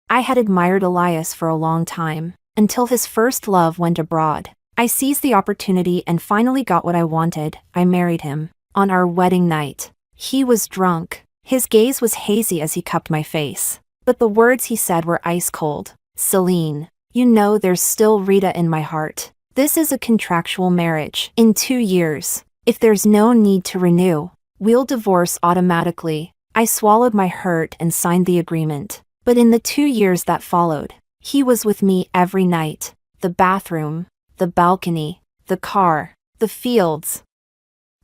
I had admired Elias for a long time, until his first love went abroad. I seized the opportunity and finally got what I wanted. I married him. On our wedding night, he was drunk. His gaze was hazy as he cupped my face. But the words he said were ice cold. Celine, you know there's still Rita in my heart. This is a contractual marriage. In 2 years, if there's no need to renew, we'll divorce automatically. I swallowed my hurt and signed the agreement. But in the 2 years that followed, he was with me every night. The bathroom, the balcony, the car, the fields.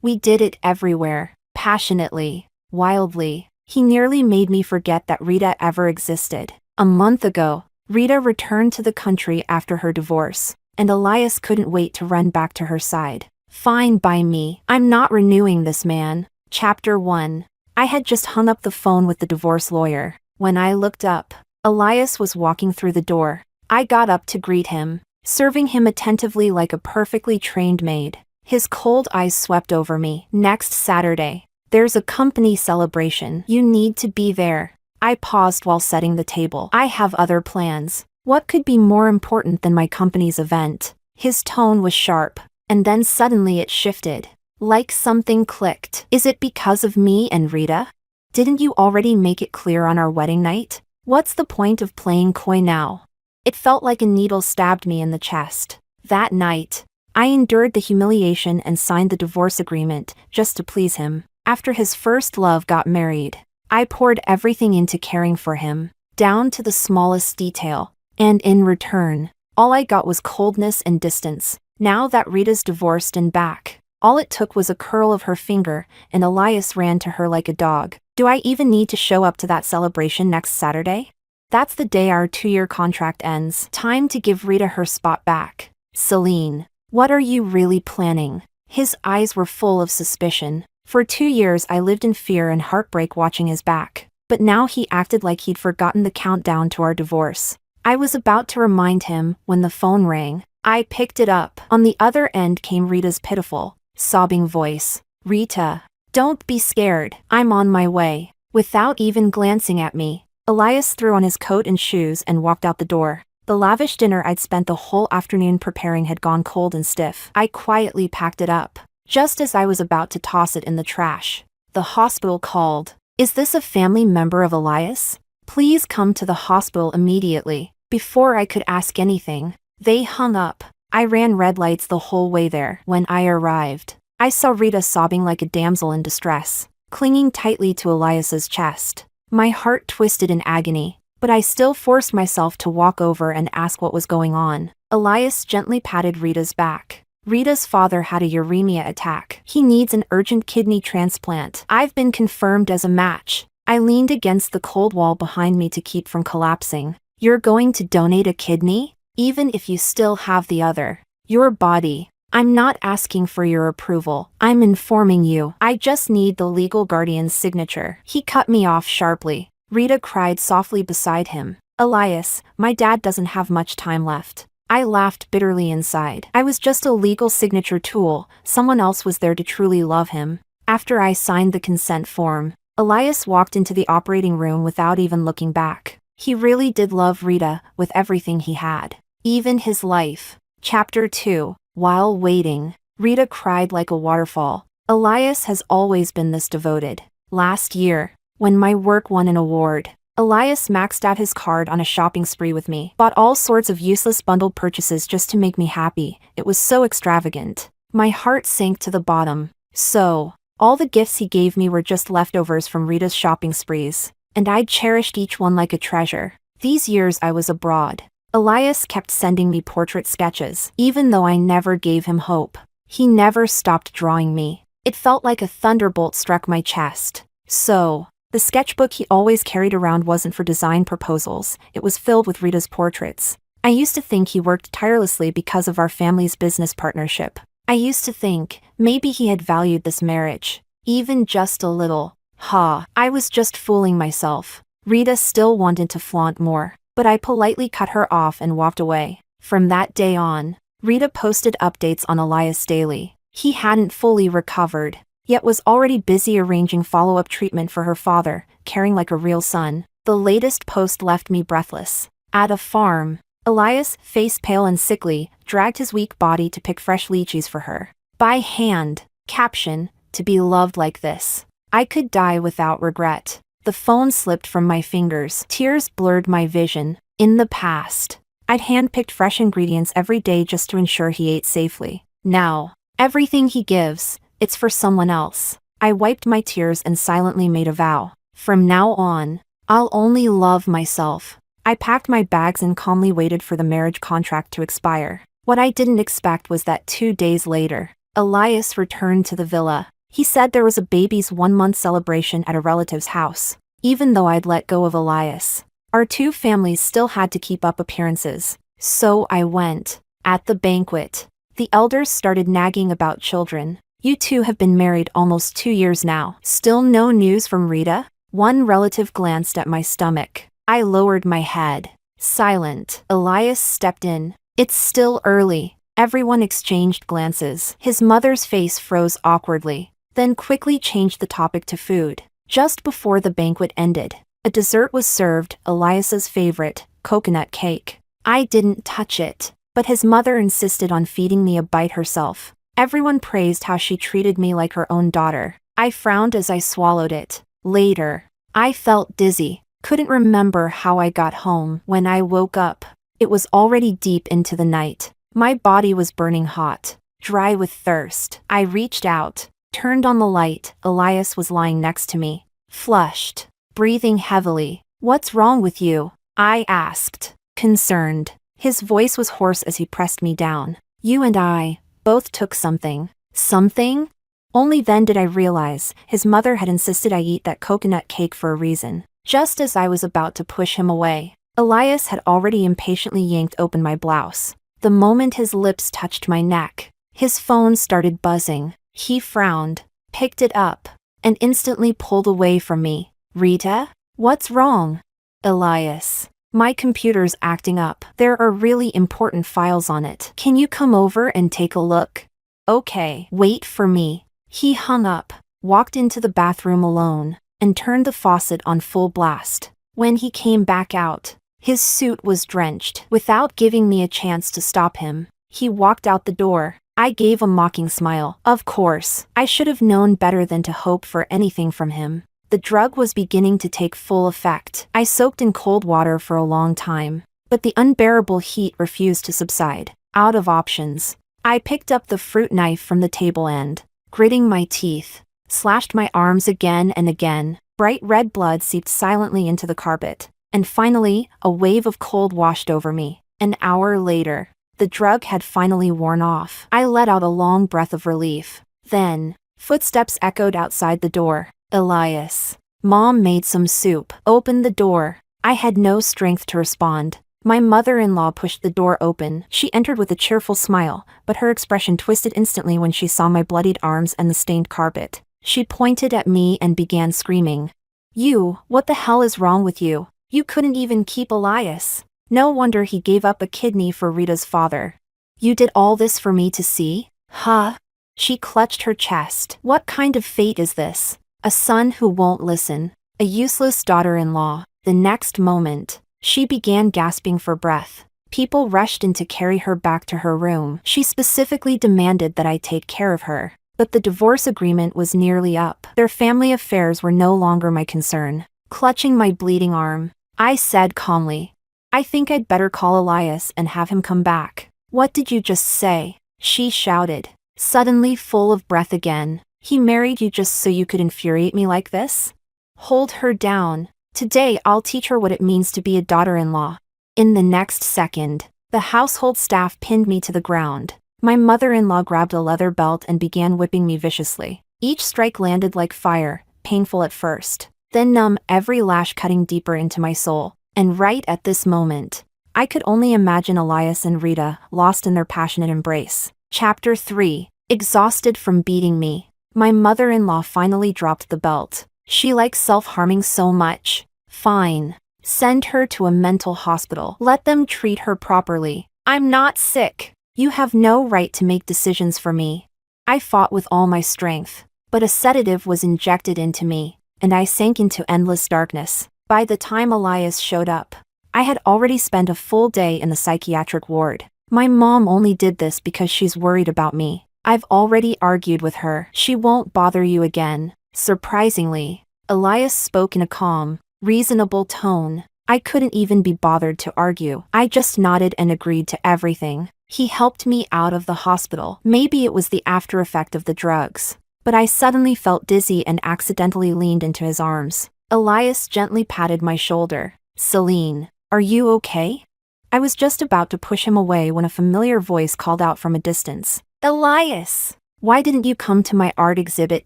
We did it everywhere, passionately, wildly. He nearly made me forget that Rita ever existed. A month ago, Rita returned to the country after her divorce, and Elias couldn't wait to run back to her side. Fine by me. I'm not renewing this man. Chapter 1. I had just hung up the phone with the divorce lawyer. When I looked up, Elias was walking through the door. I got up to greet him, serving him attentively like a perfectly trained maid. His cold eyes swept over me. Next Saturday, there's a company celebration. You need to be there. I paused while setting the table. I have other plans. What could be more important than my company's event? His tone was sharp, and then suddenly it shifted. Like something clicked. Is it because of me and Rita? Didn't you already make it clear on our wedding night? What's the point of playing coy now? It felt like a needle stabbed me in the chest. That night, I endured the humiliation and signed the divorce agreement just to please him. After his first love got married, I poured everything into caring for him, down to the smallest detail. And in return, all I got was coldness and distance. Now that Rita's divorced and back, all it took was a curl of her finger, and Elias ran to her like a dog. Do I even need to show up to that celebration next Saturday? That's the day our 2-year contract ends. Time to give Rita her spot back. Celine, what are you really planning? His eyes were full of suspicion. For 2 years I lived in fear and heartbreak watching his back. But now he acted like he'd forgotten the countdown to our divorce. I was about to remind him when the phone rang. I picked it up. On the other end came Rita's pitiful, sobbing voice. Rita, don't be scared. I'm on my way. Without even glancing at me, Elias threw on his coat and shoes and walked out the door. The lavish dinner I'd spent the whole afternoon preparing had gone cold and stiff. I quietly packed it up. Just as I was about to toss it in the trash, the hospital called. Is this a family member of Elias? Please come to the hospital immediately. Before I could ask anything, they hung up. I ran red lights the whole way there. When I arrived, I saw Rita sobbing like a damsel in distress, clinging tightly to Elias's chest. My heart twisted in agony, but I still forced myself to walk over and ask what was going on. Elias gently patted Rita's back. Rita's father had a uremia attack. He needs an urgent kidney transplant. I've been confirmed as a match. I leaned against the cold wall behind me to keep from collapsing. You're going to donate a kidney? Even if you still have the other. Your body. I'm not asking for your approval. I'm informing you. I just need the legal guardian's signature. He cut me off sharply. Rita cried softly beside him. Elias, my dad doesn't have much time left. I laughed bitterly inside. I was just a legal signature tool. Someone else was there to truly love him. After I signed the consent form, Elias walked into the operating room without even looking back. He really did love Rita with everything he had, even his life. Chapter 2. While waiting, Rita cried like a waterfall. Elias has always been this devoted. Last year, when my work won an award, Elias maxed out his card on a shopping spree with me, bought all sorts of useless bundled purchases just to make me happy. It was so extravagant. My heart sank to the bottom. So, all the gifts he gave me were just leftovers from Rita's shopping sprees, and I'd cherished each one like a treasure. These years I was abroad, Elias kept sending me portrait sketches, even though I never gave him hope. He never stopped drawing me. It felt like a thunderbolt struck my chest. So, the sketchbook he always carried around wasn't for design proposals, it was filled with Rita's portraits. I used to think he worked tirelessly because of our family's business partnership. I used to think, maybe he had valued this marriage, even just a little. I was just fooling myself. Rita still wanted to flaunt more, but I politely cut her off and walked away. From that day on, Rita posted updates on Elias daily. He hadn't fully recovered, yet was already busy arranging follow-up treatment for her father, caring like a real son. The latest post left me breathless. At a farm, Elias, face pale and sickly, dragged his weak body to pick fresh lychees for her. By hand. Caption, to be loved like this. I could die without regret. The phone slipped from my fingers. Tears blurred my vision. In the past, I'd handpicked fresh ingredients every day just to ensure he ate safely. Now, everything he gives, it's for someone else. I wiped my tears and silently made a vow. From now on, I'll only love myself. I packed my bags and calmly waited for the marriage contract to expire. What I didn't expect was that 2 days later, Elias returned to the villa. He said there was a baby's 1-month celebration at a relative's house. Even though I'd let go of Elias, our two families still had to keep up appearances. So I went. At the banquet, the elders started nagging about children. You two have been married almost 2 years now. Still no news from Rita? One relative glanced at my stomach. I lowered my head. Silent. Elias stepped in. It's still early. Everyone exchanged glances. His mother's face froze awkwardly, then quickly changed the topic to food. Just before the banquet ended, a dessert was served, Elias's favorite, coconut cake. I didn't touch it, but his mother insisted on feeding me a bite herself. Everyone praised how she treated me like her own daughter. I frowned as I swallowed it. Later, I felt dizzy. Couldn't remember how I got home. When I woke up, it was already deep into the night. My body was burning hot, dry with thirst. I reached out, turned on the light. Elias was lying next to me, flushed, breathing heavily. What's wrong with you? I asked, concerned. His voice was hoarse as he pressed me down. You and I both took something. Something? Only then did I realize his mother had insisted I eat that coconut cake for a reason. Just as I was about to push him away, Elias had already impatiently yanked open my blouse. The moment his lips touched my neck, his phone started buzzing. He frowned, picked it up, and instantly pulled away from me. Rita? What's wrong? Elias. My computer's acting up. There are really important files on it. Can you come over and take a look? Okay. Wait for me. He hung up, walked into the bathroom alone, and turned the faucet on full blast. When he came back out, his suit was drenched. Without giving me a chance to stop him, he walked out the door. I gave a mocking smile. Of course, I should have known better than to hope for anything from him. The drug was beginning to take full effect. I soaked in cold water for a long time, but the unbearable heat refused to subside. Out of options, I picked up the fruit knife from the table and, gritting my teeth, slashed my arms again and again. Bright red blood seeped silently into the carpet, and finally, a wave of cold washed over me. An hour later, the drug had finally worn off. I let out a long breath of relief. Then, footsteps echoed outside the door. Elias. Mom made some soup. Opened the door. I had no strength to respond. My mother-in-law pushed the door open. She entered with a cheerful smile, but her expression twisted instantly when she saw my bloodied arms and the stained carpet. She pointed at me and began screaming. You, what the hell is wrong with you? You couldn't even keep Elias. No wonder he gave up a kidney for Rita's father. You did all this for me to see? Huh? She clutched her chest. What kind of fate is this? A son who won't listen. A useless daughter-in-law. The next moment, she began gasping for breath. People rushed in to carry her back to her room. She specifically demanded that I take care of her. But the divorce agreement was nearly up. Their family affairs were no longer my concern. Clutching my bleeding arm, I said calmly, I think I'd better call Elias and have him come back. What did you just say? She shouted, suddenly full of breath again. He married you just so you could infuriate me like this? Hold her down. Today I'll teach her what it means to be a daughter-in-law. In the next second, the household staff pinned me to the ground. My mother-in-law grabbed a leather belt and began whipping me viciously. Each strike landed like fire, painful at first, then numb, every lash cutting deeper into my soul. And right at this moment, I could only imagine Elias and Rita lost in their passionate embrace. Chapter 3. Exhausted from beating me, my mother-in-law finally dropped the belt. She likes self-harming so much. Fine. Send her to a mental hospital. Let them treat her properly. I'm not sick. You have no right to make decisions for me. I fought with all my strength, but a sedative was injected into me, and I sank into endless darkness. By the time Elias showed up, I had already spent a full day in the psychiatric ward. My mom only did this because she's worried about me. I've already argued with her. She won't bother you again. Surprisingly, Elias spoke in a calm, reasonable tone. I couldn't even be bothered to argue. I just nodded and agreed to everything. He helped me out of the hospital. Maybe it was the after effect of the drugs, but I suddenly felt dizzy and accidentally leaned into his arms. Elias gently patted my shoulder. Celine, are you okay? I was just about to push him away when a familiar voice called out from a distance. Elias! Why didn't you come to my art exhibit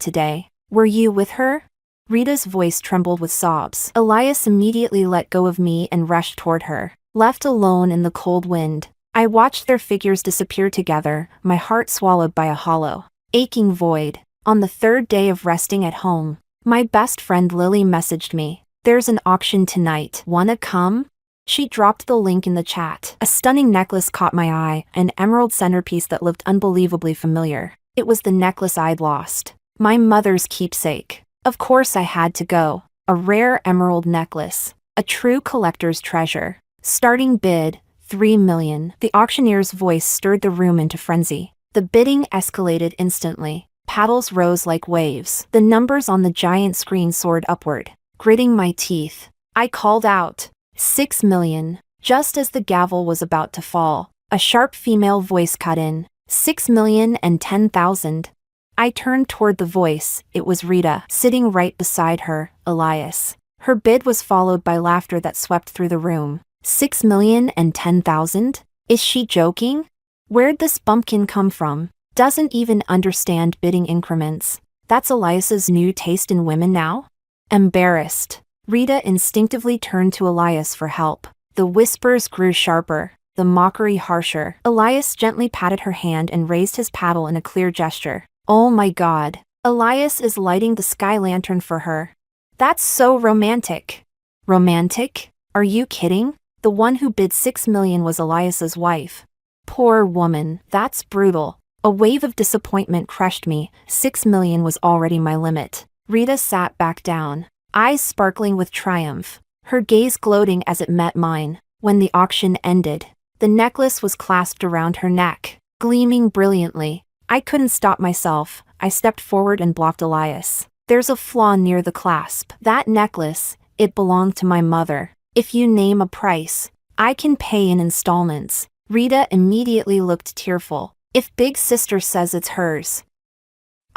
today? Were you with her? Rita's voice trembled with sobs. Elias immediately let go of me and rushed toward her. Left alone in the cold wind, I watched their figures disappear together, my heart swallowed by a hollow, aching void. On the third day of resting at home, my best friend Lily messaged me. There's an auction tonight. Wanna come? She dropped the link in the chat. A stunning necklace caught my eye, an emerald centerpiece that looked unbelievably familiar. It was the necklace I'd lost. My mother's keepsake. Of course I had to go. A rare emerald necklace. A true collector's treasure. Starting bid, 3 million. The auctioneer's voice stirred the room into frenzy. The bidding escalated instantly. Paddles rose like waves. The numbers on the giant screen soared upward. Gritting my teeth, I called out, 6 million. Just as the gavel was about to fall, a sharp female voice cut in. 6,010,000. I turned toward the voice. It was Rita, sitting right beside her, Elias. Her bid was followed by laughter that swept through the room. 6,010,000? Is she joking? Where'd this bumpkin come from? Doesn't even understand bidding increments. That's Elias's new taste in women now? Embarrassed, Rita instinctively turned to Elias for help. The whispers grew sharper, the mockery harsher. Elias gently patted her hand and raised his paddle in a clear gesture. Oh my God. Elias is lighting the sky lantern for her. That's so romantic. Romantic? Are you kidding? The one who bid 6 million was Elias's wife. Poor woman, that's brutal. A wave of disappointment crushed me. 6 million was already my limit. Rita sat back down, eyes sparkling with triumph, her gaze gloating as it met mine. When the auction ended, the necklace was clasped around her neck, gleaming brilliantly. I couldn't stop myself. I stepped forward and blocked Elias. There's a flaw near the clasp. That necklace, it belonged to my mother. If you name a price, I can pay in installments. Rita immediately looked tearful. If big sister says it's hers,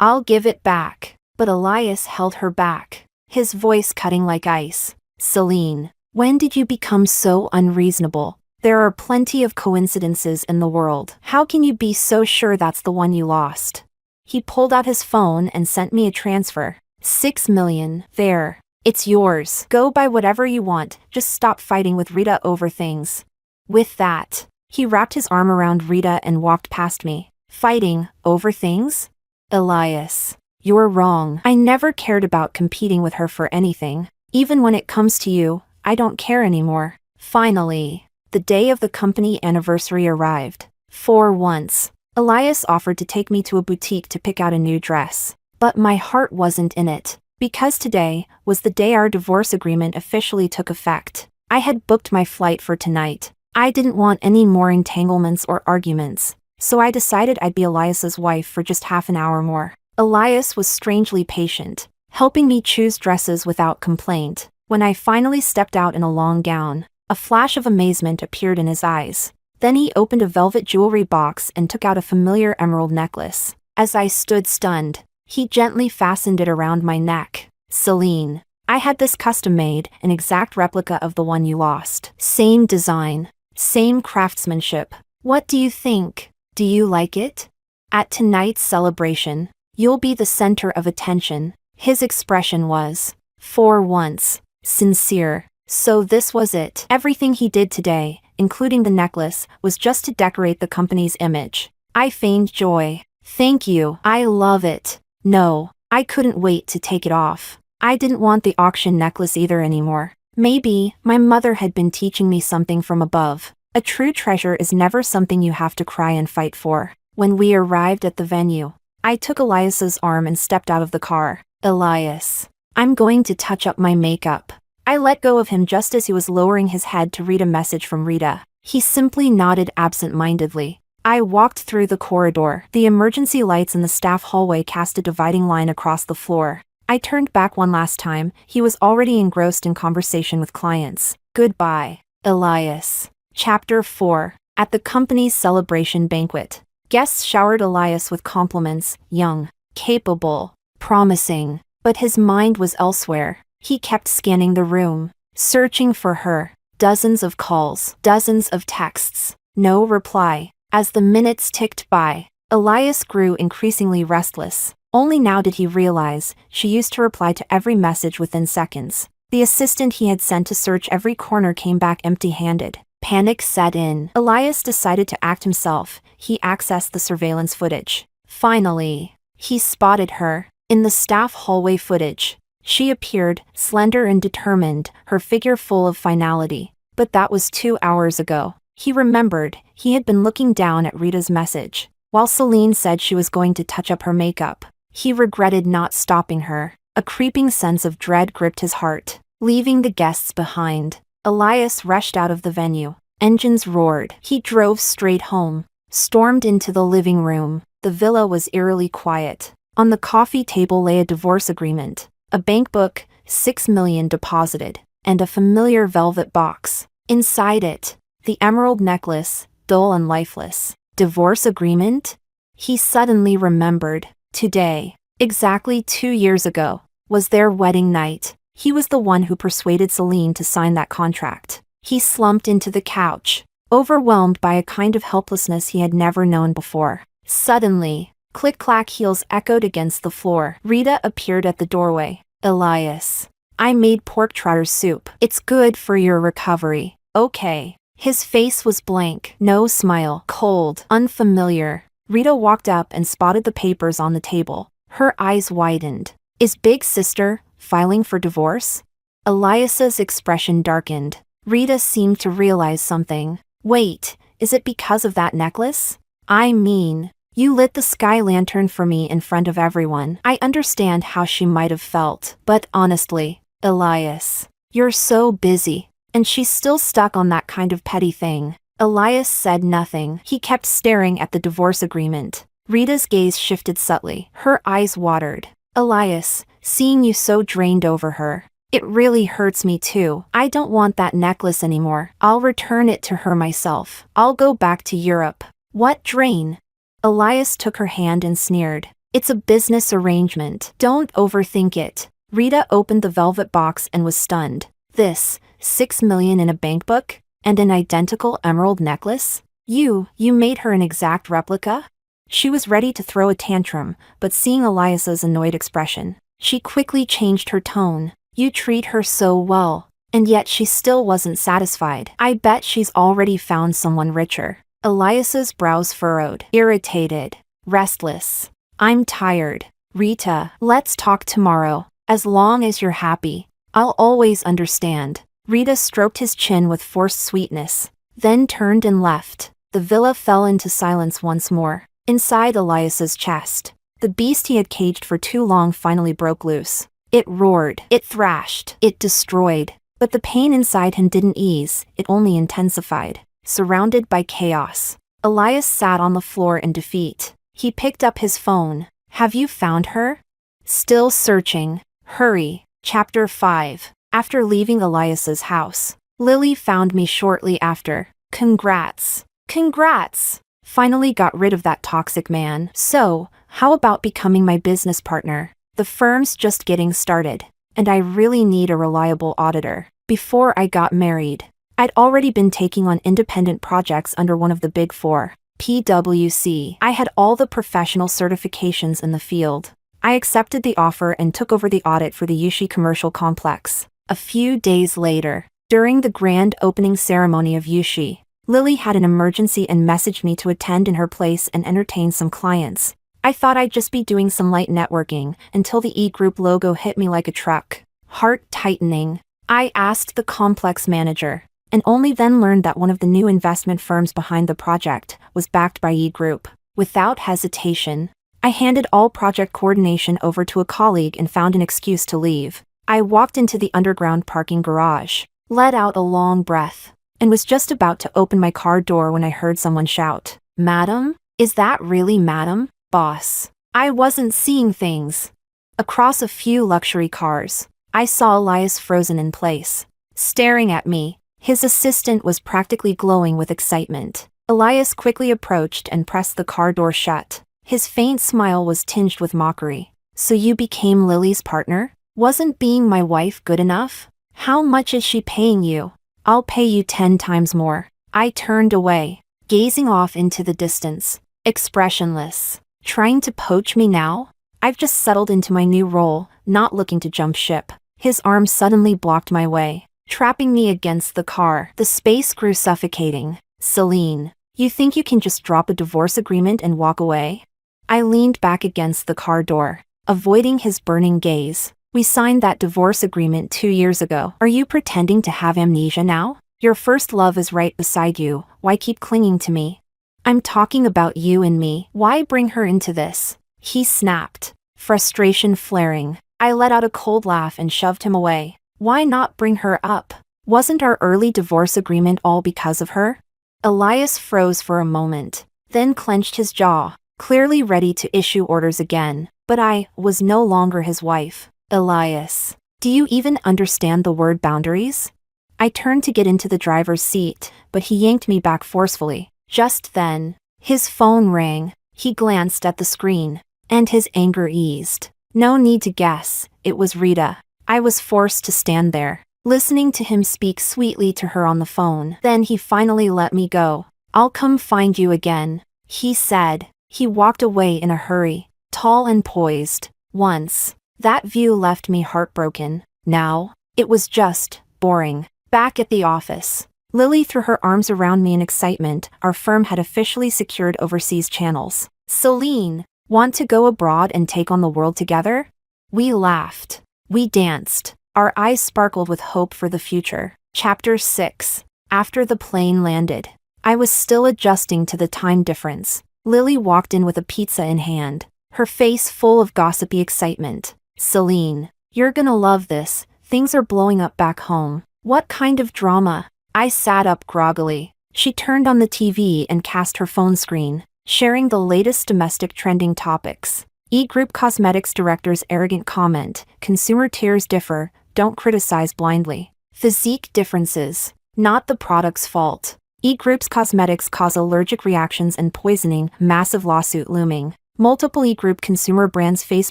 I'll give it back. But Elias held her back, his voice cutting like ice. Celine, when did you become so unreasonable? There are plenty of coincidences in the world. How can you be so sure that's the one you lost? He pulled out his phone and sent me a transfer. 6 million. There. It's yours. Go buy whatever you want. Just stop fighting with Rita over things. With that, he wrapped his arm around Rita and walked past me. Fighting over things? Elias, you're wrong. I never cared about competing with her for anything. Even when it comes to you, I don't care anymore. Finally, the day of the company anniversary arrived. For once, Elias offered to take me to a boutique to pick out a new dress. But my heart wasn't in it, because today was the day our divorce agreement officially took effect. I had booked my flight for tonight. I didn't want any more entanglements or arguments, so I decided I'd be Elias's wife for just half an hour more. Elias was strangely patient, helping me choose dresses without complaint. When I finally stepped out in a long gown, a flash of amazement appeared in his eyes. Then he opened a velvet jewelry box and took out a familiar emerald necklace. As I stood stunned, he gently fastened it around my neck. Celine, I had this custom made, an exact replica of the one you lost. Same design, same craftsmanship. What do you think? Do you like it? At tonight's celebration, you'll be the center of attention. His expression was, for once, sincere. So this was it. Everything he did today, including the necklace, was just to decorate the company's image. I feigned joy. Thank you. I love it. No, I couldn't wait to take it off. I didn't want the auction necklace either anymore. Maybe my mother had been teaching me something from above. A true treasure is never something you have to cry and fight for. When we arrived at the venue, I took Elias's arm and stepped out of the car. Elias, I'm going to touch up my makeup. I let go of him just as he was lowering his head to read a message from Rita. He simply nodded absent-mindedly. I walked through the corridor. The emergency lights in the staff hallway cast a dividing line across the floor. I turned back one last time. He was already engrossed in conversation with clients. Goodbye, Elias. Chapter 4. At the company's celebration banquet. Guests showered Elias with compliments, young, capable, promising, but his mind was elsewhere. He kept scanning the room, searching for her. Dozens of calls, dozens of texts. No reply. As the minutes ticked by, Elias grew increasingly restless. Only now did he realize she used to reply to every message within seconds. The assistant he had sent to search every corner came back empty-handed. Panic set in. Elias decided to act himself. He accessed the surveillance footage. Finally, he spotted her. In the staff hallway footage, she appeared, slender and determined, her figure full of finality. But that was 2 hours ago. He remembered, he had been looking down at Rita's message, while Celine said she was going to touch up her makeup. He regretted not stopping her. A creeping sense of dread gripped his heart. Leaving the guests behind, Elias rushed out of the venue. Engines roared. He drove straight home, stormed into the living room. The villa was eerily quiet. On the coffee table lay a divorce agreement, a bank book, $6 million deposited, and a familiar velvet box. Inside it, the emerald necklace, dull and lifeless. Divorce agreement? He suddenly remembered. Today, exactly 2 years ago, was their wedding night. He was the one who persuaded Celine to sign that contract. He slumped into the couch, overwhelmed by a kind of helplessness he had never known before. Suddenly, click-clack heels echoed against the floor. Rita appeared at the doorway. Elias. I made pork trotter soup. It's good for your recovery. Okay. His face was blank. No smile. Cold. Unfamiliar. Rita walked up and spotted the papers on the table. Her eyes widened. Is Big Sister filing for divorce? Elias's expression darkened. Rita seemed to realize something. Wait, is it because of that necklace? I mean, you lit the sky lantern for me in front of everyone. I understand how she might have felt, but honestly, Elias, you're so busy, and she's still stuck on that kind of petty thing. Elias said nothing. He kept staring at the divorce agreement. Rita's gaze shifted subtly. Her eyes watered. Elias, seeing you so drained over her, it really hurts me too. I don't want that necklace anymore. I'll return it to her myself. I'll go back to Europe. What drain? Elias took her hand and sneered. It's a business arrangement. Don't overthink it. Rita opened the velvet box and was stunned. This, $6 million in a bank book? And an identical emerald necklace? You made her an exact replica? She was ready to throw a tantrum, but seeing Elias's annoyed expression, she quickly changed her tone. You treat her so well, and yet she still wasn't satisfied. I bet she's already found someone richer. Elias's brows furrowed. Irritated. Restless. I'm tired. Rita, let's talk tomorrow. As long as you're happy, I'll always understand. Rita stroked his chin with forced sweetness, then turned and left. The villa fell into silence once more. Inside Elias's chest, the beast he had caged for too long finally broke loose. It roared, it thrashed, it destroyed. But the pain inside him didn't ease, it only intensified. Surrounded by chaos, Elias sat on the floor in defeat. He picked up his phone. Have you found her? Still searching. Hurry. Chapter 5. After leaving Elias's house, Lily found me shortly after. Congrats. Congrats. Finally got rid of that toxic man. So, how about becoming my business partner? The firm's just getting started, and I really need a reliable auditor. Before I got married, I'd already been taking on independent projects under one of the big four, PwC. I had all the professional certifications in the field. I accepted the offer and took over the audit for the Yushi commercial complex. A few days later, during the grand opening ceremony of Yushi, Lily had an emergency and messaged me to attend in her place and entertain some clients. I thought I'd just be doing some light networking until the E-Group logo hit me like a truck. Heart tightening. I asked the complex manager, and only then learned that one of the new investment firms behind the project was backed by E-Group. Without hesitation, I handed all project coordination over to a colleague and found an excuse to leave. I walked into the underground parking garage, let out a long breath, and was just about to open my car door when I heard someone shout, "Madam? Is that really Madam, boss?" I wasn't seeing things. Across a few luxury cars, I saw Elias frozen in place, staring at me. His assistant was practically glowing with excitement. Elias quickly approached and pressed the car door shut. His faint smile was tinged with mockery. "So you became Lily's partner? Wasn't being my wife good enough? How much is she paying you?" "I'll pay you 10 times more." I turned away, gazing off into the distance, expressionless. Trying to poach me now? I've just settled into my new role, not looking to jump ship. His arm suddenly blocked my way, trapping me against the car. The space grew suffocating. "Celine, you think you can just drop a divorce agreement and walk away?" I leaned back against the car door, avoiding his burning gaze. "We signed that divorce agreement 2 years ago. Are you pretending to have amnesia now? Your first love is right beside you. Why keep clinging to me?" "I'm talking about you and me. Why bring her into this?" He snapped, frustration flaring. I let out a cold laugh and shoved him away. "Why not bring her up? Wasn't our early divorce agreement all because of her?" Elias froze for a moment, then clenched his jaw, clearly ready to issue orders again. But I was no longer his wife. "Elias, do you even understand the word boundaries?" I turned to get into the driver's seat, but he yanked me back forcefully. Just then, his phone rang. He glanced at the screen, and his anger eased. No need to guess, it was Rita. I was forced to stand there, listening to him speak sweetly to her on the phone. Then he finally let me go. "I'll come find you again," he said. He walked away in a hurry, tall and poised. Once, that view left me heartbroken. Now, it was just boring. Back at the office, Lily threw her arms around me in excitement. Our firm had officially secured overseas channels. "Celine, want to go abroad and take on the world together?" We laughed. We danced. Our eyes sparkled with hope for the future. Chapter 6. After the plane landed, I was still adjusting to the time difference. Lily walked in with a pizza in hand, her face full of gossipy excitement. "Celine, you're gonna love this. Things are blowing up back home." "What kind of drama?" I sat up groggily. She turned on the TV and cast her phone screen, sharing the latest domestic trending topics. E-Group Cosmetics director's arrogant comment, "Consumer tiers differ, don't criticize blindly." Physique differences, not the product's fault. E-Group's cosmetics cause allergic reactions and poisoning, massive lawsuit looming. Multiple E-Group consumer brands face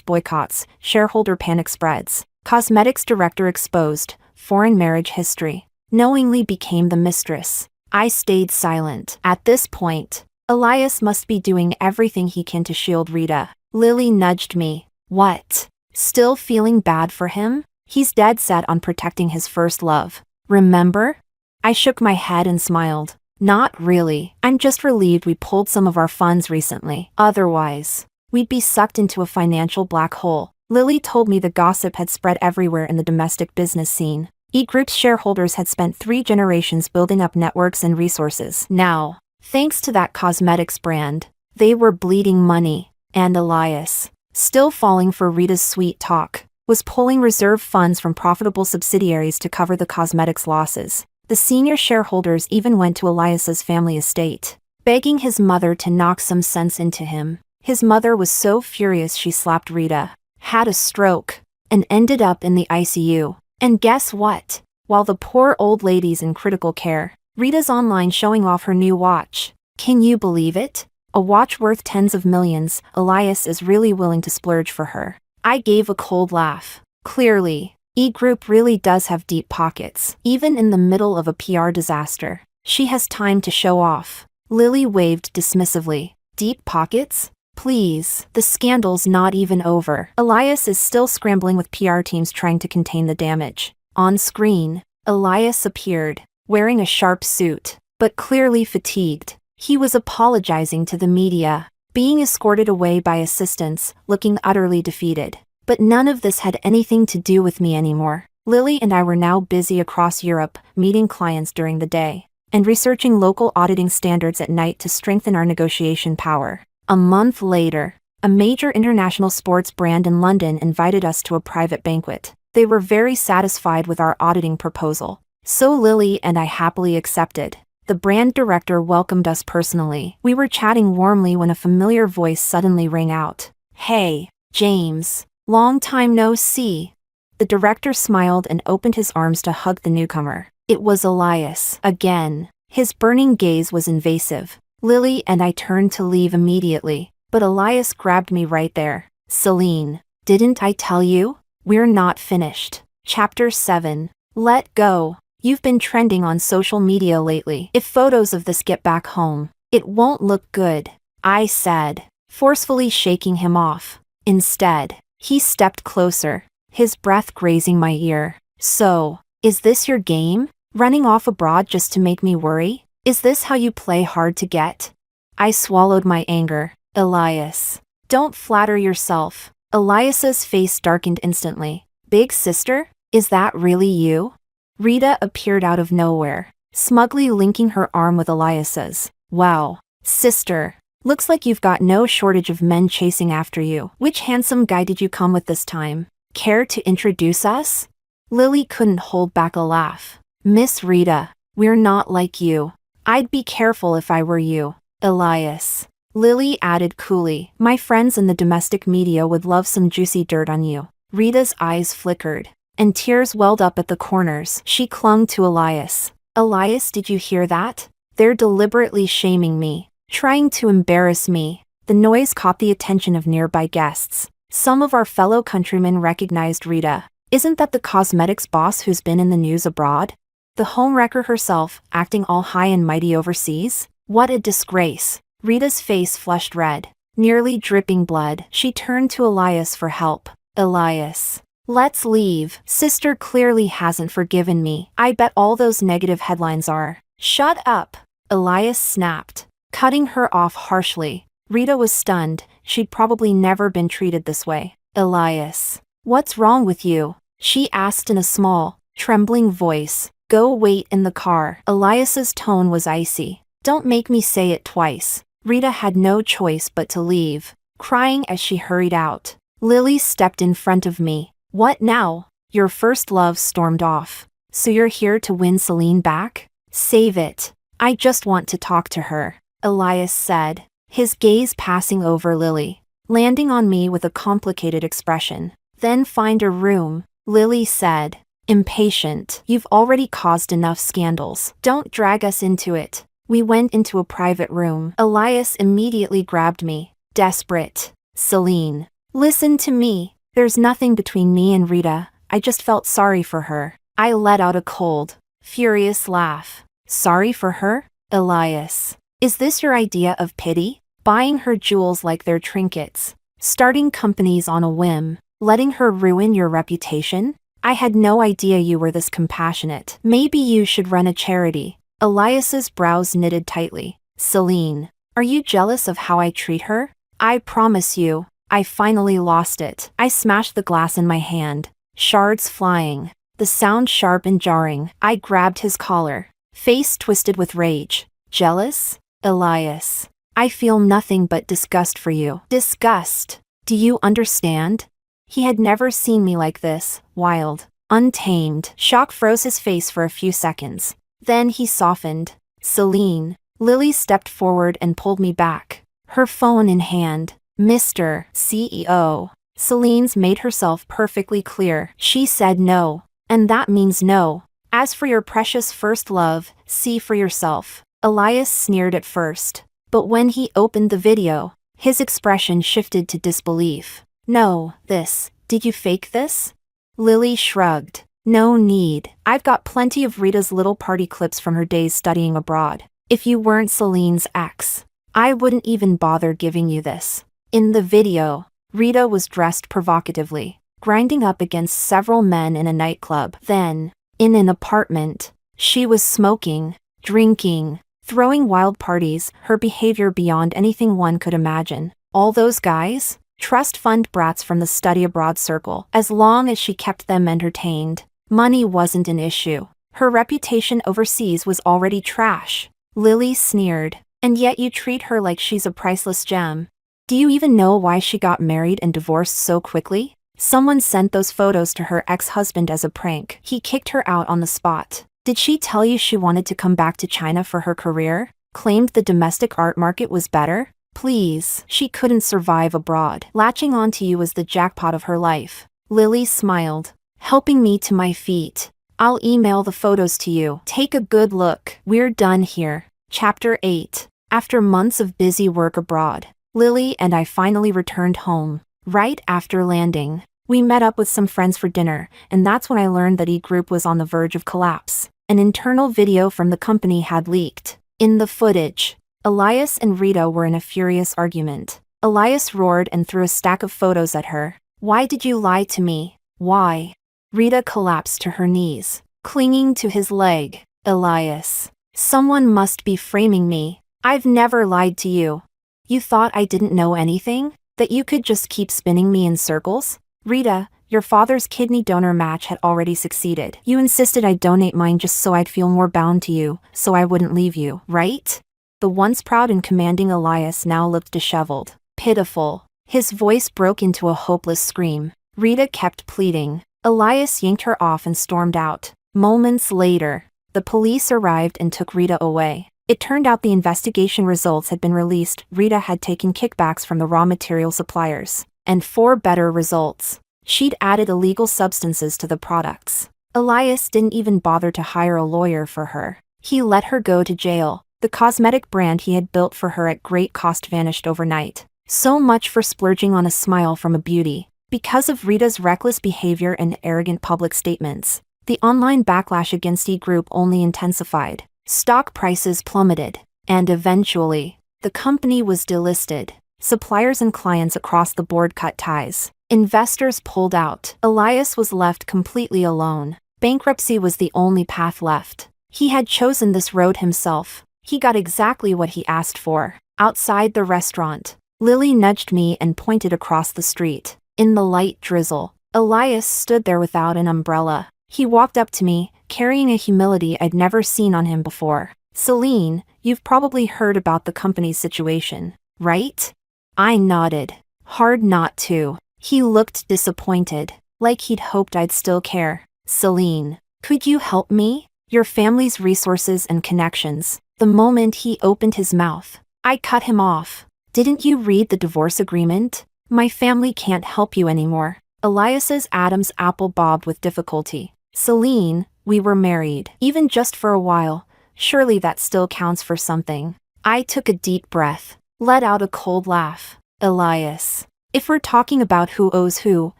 boycotts, shareholder panic spreads. Cosmetics director exposed, foreign marriage history. Knowingly became the mistress. I stayed silent. At this point, Elias must be doing everything he can to shield Rita. Lily nudged me. "What? Still feeling bad for him? He's dead set on protecting his first love. Remember?" I shook my head and smiled. "Not really. I'm just relieved we pulled some of our funds recently. Otherwise, we'd be sucked into a financial black hole." Lily told me the gossip had spread everywhere in the domestic business scene. E-Group's shareholders had spent 3 generations building up networks and resources. Now, thanks to that cosmetics brand, they were bleeding money. And Elias, still falling for Rita's sweet talk, was pulling reserve funds from profitable subsidiaries to cover the cosmetics losses. The senior shareholders even went to Elias's family estate, begging his mother to knock some sense into him. His mother was so furious she slapped Rita, had a stroke, and ended up in the ICU. And guess what? While the poor old lady's in critical care, Rita's online showing off her new watch. Can you believe it? A watch worth tens of millions. Elias is really willing to splurge for her. I gave a cold laugh. Clearly, E-Group really does have deep pockets. Even in the middle of a PR disaster, she has time to show off. Lily waved dismissively. Deep pockets? Please, the scandal's not even over. Elias is still scrambling with PR teams trying to contain the damage. On screen, Elias appeared, wearing a sharp suit, but clearly fatigued. He was apologizing to the media, being escorted away by assistants, looking utterly defeated. But none of this had anything to do with me anymore. Lily and I were now busy across Europe, meeting clients during the day, and researching local auditing standards at night to strengthen our negotiation power. A month later, a major international sports brand in London invited us to a private banquet. They were very satisfied with our auditing proposal. So Lily and I happily accepted. The brand director welcomed us personally. We were chatting warmly when a familiar voice suddenly rang out. "Hey, James. Long time no see." The director smiled and opened his arms to hug the newcomer. It was Elias, again. His burning gaze was invasive. Lily and I turned to leave immediately, but Elias grabbed me right there. "Celine, didn't I tell you? We're not finished." Chapter 7. Let go. You've been trending on social media lately. If photos of this get back home, it won't look good, I said, forcefully shaking him off. Instead, he stepped closer, his breath grazing my ear. "So, is this your game? Running off abroad just to make me worry? Is this how you play hard to get?" I swallowed my anger. "Elias, don't flatter yourself." Elias's face darkened instantly. "Big sister? Is that really you?" Rita appeared out of nowhere, smugly linking her arm with Elias's. "Wow, sister. Looks like you've got no shortage of men chasing after you. Which handsome guy did you come with this time? Care to introduce us?" Lily couldn't hold back a laugh. "Miss Rita, we're not like you. I'd be careful if I were you." "Elias," Lily added coolly, "my friends in the domestic media would love some juicy dirt on you." Rita's eyes flickered, and tears welled up at the corners. She clung to Elias. "Elias, did you hear that? They're deliberately shaming me, trying to embarrass me." The noise caught the attention of nearby guests. Some of our fellow countrymen recognized Rita. "Isn't that the cosmetics boss who's been in the news abroad? The homewrecker herself, acting all high and mighty overseas? What a disgrace." Rita's face flushed red, nearly dripping blood. She turned to Elias for help. "Elias, let's leave. Sister clearly hasn't forgiven me. I bet all those negative headlines are." "Shut up," Elias snapped, cutting her off harshly. Rita was stunned. She'd probably never been treated this way. "Elias, what's wrong with you?" she asked in a small, trembling voice. "Go wait in the car." Elias's tone was icy. "Don't make me say it twice." Rita had no choice but to leave, crying as she hurried out. Lily stepped in front of me. "What now?" "Your first love stormed off. So you're here to win Celine back?" "Save it. I just want to talk to her," Elias said, his gaze passing over Lily, landing on me with a complicated expression. "Then find a room," Lily said, impatient. "You've already caused enough scandals. Don't drag us into it." We went into a private room. Elias immediately grabbed me, desperate. "Celine, listen to me. There's nothing between me and Rita. I just felt sorry for her." I let out a cold, furious laugh. "Sorry for her? Elias, is this your idea of pity? Buying her jewels like they're trinkets? Starting companies on a whim? Letting her ruin your reputation? I had no idea you were this compassionate. Maybe you should run a charity." Elias's brows knitted tightly. "Celine, are you jealous of how I treat her? I promise you." I finally lost it. I smashed the glass in my hand, shards flying, the sound sharp and jarring. I grabbed his collar, face twisted with rage. "Jealous? Elias, I feel nothing but disgust for you." "Disgust? Do you understand?" He had never seen me like this, wild, untamed. Shock froze his face for a few seconds. Then he softened. "Celine." Lily stepped forward and pulled me back, her phone in hand. "Mr. CEO." Celine's made herself perfectly clear. She said no, and that means no. "As for your precious first love, see for yourself." Elias sneered at first, but when he opened the video, his expression shifted to disbelief. "No, did you fake this?" Lily shrugged. "No need. I've got plenty of Rita's little party clips from her days studying abroad. If you weren't Celine's ex, I wouldn't even bother giving you this." In the video, Rita was dressed provocatively, grinding up against several men in a nightclub. Then, in an apartment, she was smoking, drinking, throwing wild parties, her behavior beyond anything one could imagine. All those guys? Trust fund brats from the study abroad circle. As long as she kept them entertained, money wasn't an issue. Her reputation overseas was already trash. Lily sneered. "And yet you treat her like she's a priceless gem. Do you even know why she got married and divorced so quickly?" Someone sent those photos to her ex-husband as a prank. He kicked her out on the spot. Did she tell you she wanted to come back to China for her career? Claimed the domestic art market was better? Please, she couldn't survive abroad. Latching onto you was the jackpot of her life. Lily smiled, helping me to my feet. I'll email the photos to you. Take a good look. We're done here. Chapter 8. After months of busy work abroad, Lily and I finally returned home. Right after landing, we met up with some friends for dinner, and that's when I learned that E-Group was on the verge of collapse. An internal video from the company had leaked. In the footage, Elias and Rita were in a furious argument. Elias roared and threw a stack of photos at her. Why did you lie to me? Why? Rita collapsed to her knees, clinging to his leg. Elias. Someone must be framing me. I've never lied to you. You thought I didn't know anything? That you could just keep spinning me in circles? Rita, your father's kidney donor match had already succeeded. You insisted I donate mine just so I'd feel more bound to you, so I wouldn't leave you, right? The once proud and commanding Elias now looked disheveled, pitiful. His voice broke into a hopeless scream. Rita kept pleading. Elias yanked her off and stormed out. Moments later, the police arrived and took Rita away. It turned out the investigation results had been released. Rita had taken kickbacks from the raw material suppliers. And for better results, she'd added illegal substances to the products. Elias didn't even bother to hire a lawyer for her. He let her go to jail. The cosmetic brand he had built for her at great cost vanished overnight. So much for splurging on a smile from a beauty. Because of Rita's reckless behavior and arrogant public statements, the online backlash against E-Group only intensified. Stock prices plummeted, and eventually, the company was delisted. Suppliers and clients across the board cut ties. Investors pulled out. Elias was left completely alone. Bankruptcy was the only path left. He had chosen this road himself. He got exactly what he asked for. Outside the restaurant, Lily nudged me and pointed across the street. In the light drizzle, Elias stood there without an umbrella. He walked up to me, carrying a humility I'd never seen on him before. Celine, you've probably heard about the company's situation, right? I nodded. Hard not to. He looked disappointed, like he'd hoped I'd still care. Celine, could you help me? Your family's resources and connections. The moment he opened his mouth, I cut him off. Didn't you read the divorce agreement? My family can't help you anymore. Elias's Adam's apple bobbed with difficulty. Celine, we were married, even just for a while. Surely that still counts for something. I took a deep breath, let out a cold laugh. Elias, if we're talking about who owes who,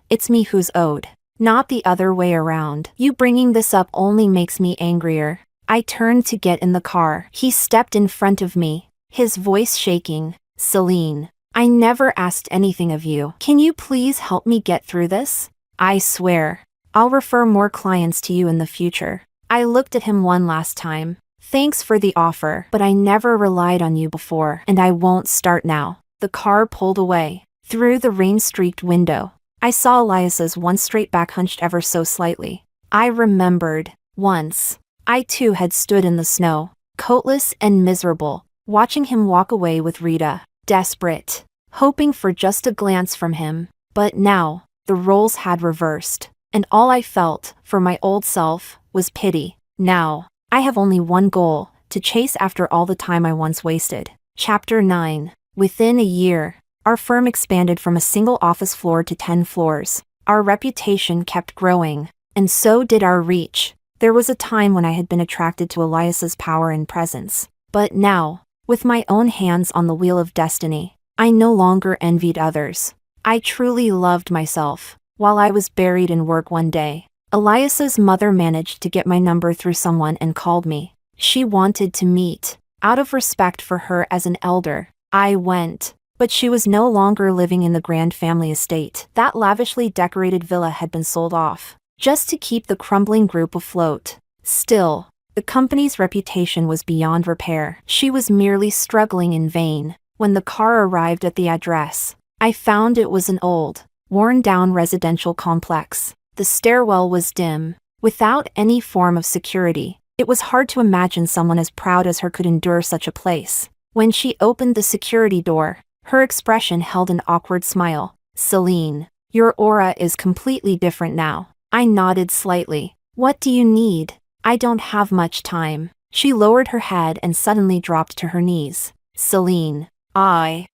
it's me who's owed, not the other way around. You bringing this up only makes me angrier. I turned to get in the car. He stepped in front of me, his voice shaking. Celine, I never asked anything of you. Can you please help me get through this? I swear, I'll refer more clients to you in the future. I looked at him one last time. Thanks for the offer, but I never relied on you before, and I won't start now. The car pulled away. Through the rain-streaked window, I saw Elias's one straight back hunched ever so slightly. I remembered, once, I too had stood in the snow, coatless and miserable, watching him walk away with Rita, desperate, hoping for just a glance from him. But now, the roles had reversed, and all I felt, for my old self, was pity. Now, I have only one goal, to chase after all the time I once wasted. Chapter 9. Within a year, our firm expanded from a single office floor to 10 floors. Our reputation kept growing, and so did our reach. There was a time when I had been attracted to Elias's power and presence. But now, with my own hands on the wheel of destiny, I no longer envied others. I truly loved myself. While I was buried in work one day, Elias's mother managed to get my number through someone and called me. She wanted to meet. Out of respect for her as an elder, I went. But she was no longer living in the grand family estate. That lavishly decorated villa had been sold off, just to keep the crumbling group afloat. Still, the company's reputation was beyond repair. She was merely struggling in vain. When the car arrived at the address, I found it was an old, worn-down residential complex. The stairwell was dim, without any form of security. It was hard to imagine someone as proud as her could endure such a place. When she opened the security door, her expression held an awkward smile. Celine, Your aura is completely different now. I nodded slightly. What do you need? I don't have much time. She lowered her head and suddenly dropped to her knees. Celine, I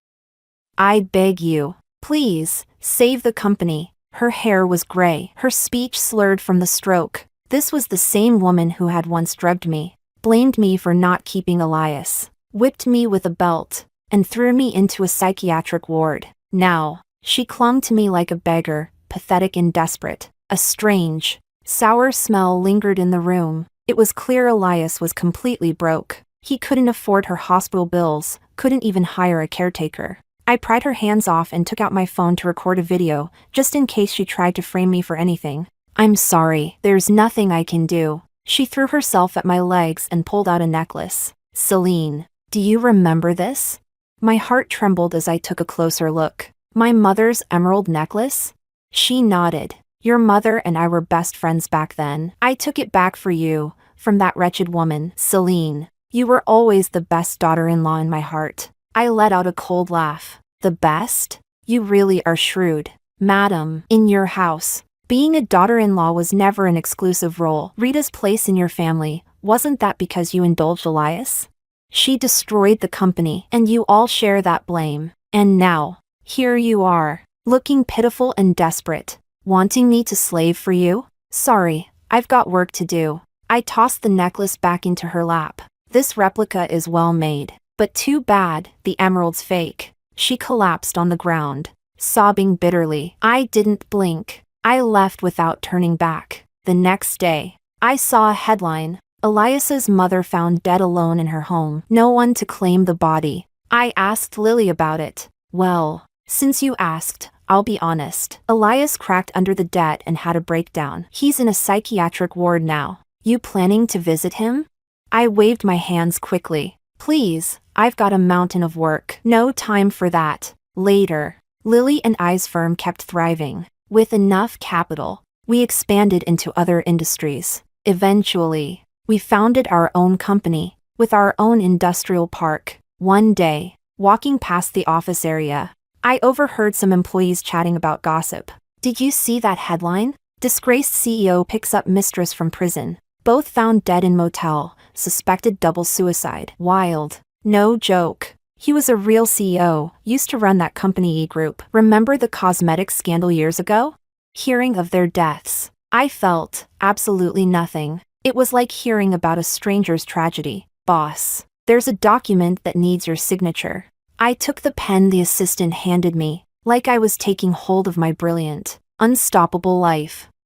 beg you, please, save the company. Her hair was gray, her speech slurred from the stroke. This was the same woman who had once drugged me, blamed me for not keeping Elias, whipped me with a belt, and threw me into a psychiatric ward. Now, she clung to me like a beggar, pathetic and desperate. A strange, sour smell lingered in the room. It was clear Elias was completely broke. He couldn't afford her hospital bills, couldn't even hire a caretaker. I pried her hands off and took out my phone to record a video, just in case she tried to frame me for anything. I'm sorry, there's nothing I can do. She threw herself at my legs and pulled out a necklace. Celine, do you remember this? My heart trembled as I took a closer look. My mother's emerald necklace? She nodded. Your mother and I were best friends back then. I took it back for you, from that wretched woman. Celine, you were always the best daughter-in-law in my heart. I let out a cold laugh. The best? You really are shrewd. Madam, in your house, being a daughter-in-law was never an exclusive role. Rita's place in your family, wasn't that because you indulged Elias? She destroyed the company, and you all share that blame. And now, here you are, looking pitiful and desperate, wanting me to slave for you? Sorry, I've got work to do. I tossed the necklace back into her lap. This replica is well made, but too bad, the emerald's fake. She collapsed on the ground, sobbing bitterly. I didn't blink. I left without turning back. The next day, I saw a headline: Elias's mother found dead alone in her home. No one to claim the body. I asked Lily about it. Well, since you asked, I'll be honest. Elias cracked under the debt and had a breakdown. He's in a psychiatric ward now. You planning to visit him? I waved my hands quickly. Please, I've got a mountain of work. No time for that. Later. Lily and I's firm kept thriving. With enough capital, we expanded into other industries. Eventually, we founded our own company, with our own industrial park. One day, walking past the office area, I overheard some employees chatting about gossip. Did you see that headline? Disgraced CEO picks up mistress from prison. Both found dead in motel, suspected double suicide. Wild. No joke. He was a real CEO, used to run that company E-Group. Remember the cosmetics scandal years ago? Hearing of their deaths, I felt absolutely nothing. It was like hearing about a stranger's tragedy. Boss, there's a document that needs your signature. I took the pen the assistant handed me, like I was taking hold of my brilliant, unstoppable life.